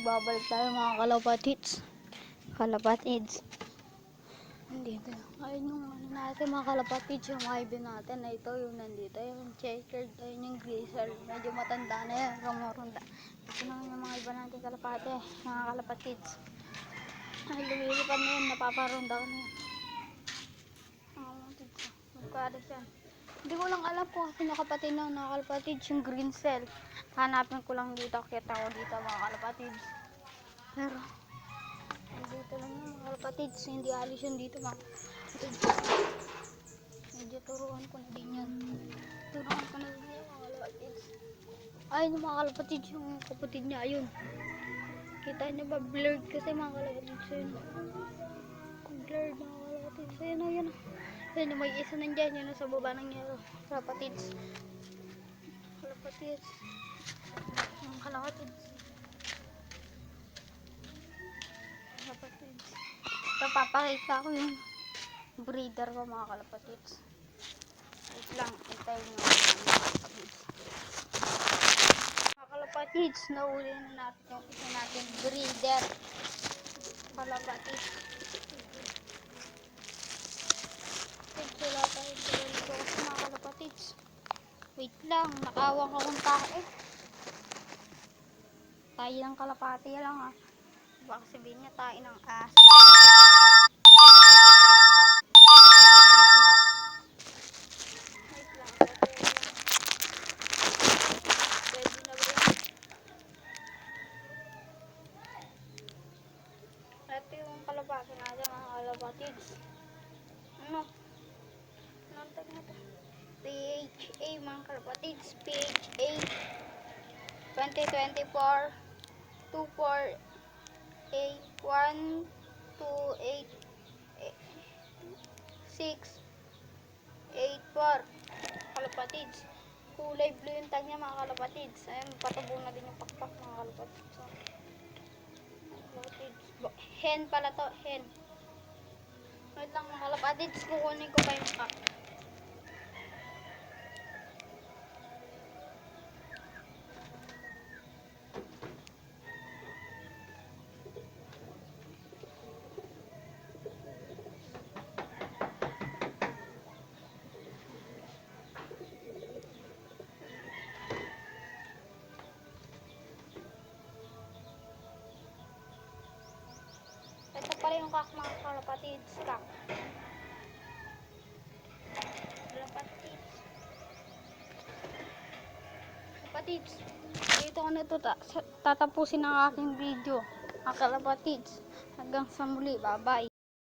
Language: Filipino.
Babalik tayo mga kalapatids. Nandito. Ayun yung ano natin mga kalapatids, yung IB natin na ito, yung nandito. Yung checkered, ayun yung grizzle. Medyo matanda na yan, rumurunda. Ito naman yung mga iba natin mga kalapatids. Ay, lumilipad na yun, napaparunda ko na yun. Mga kalapatids, magkadas yan. Hindi ko lang alam kung kasi nakapatid ng mga kalapatids yung green cell. Hanapin ko lang dito, kita ko dito mga kalapatids. Pero dito lang yung mga kalapatids, hindi alis yun dito mga kalapatids. Medyo turuan ko na din yan. Turuan ko na din yan mga kalapatids. Ayun yung mga kalapatids, yung kapatid niya, ayun. Kita niyo ba, blurred kasi mga kalapatids yun. Blurred mga kalapatids, ayun o yun. Ayun yung may isa nandyan, yun sa baba ng yelo. Kalapatids. Kalapatids. Yung kalapatids. Kalapatids. Ito papakita ko yung breeder ko mga kalapatids. Wait lang, hintayin nyo mga kalapatids. Mga kalapatids, nahuli na natin yung isa natin breeder. Kalapatids. Wala tayo dito kasi mga kalapatids. Wait lang, nakawang akong tae. Tayo ng kalapati lang ha. Baka sabihin niya tayo ng aso. Wait lang, pwede na ba yan? Ito yung kalapati natin mga kalapatids. Ano? Anong tag na ito? PHA mga kalapatids. PHA 2024 24 1 2 8 6 8 4 kalapatids. Kulay blue yung tag niya mga kalapatids. Ayun, patubong na din yung pakpak mga kalapatids. So, kalapatids. Hen pala to, hen. Wait lang mga kalapatids, kukunin ko pa yung pack. Ito pala yung kak mga kalapatids. Kak. Kalapatids. Kalapatids. Dito ko na ito. Tatapusin ang aking video. Mga kalapatids. Hanggang sa muli. Bye bye.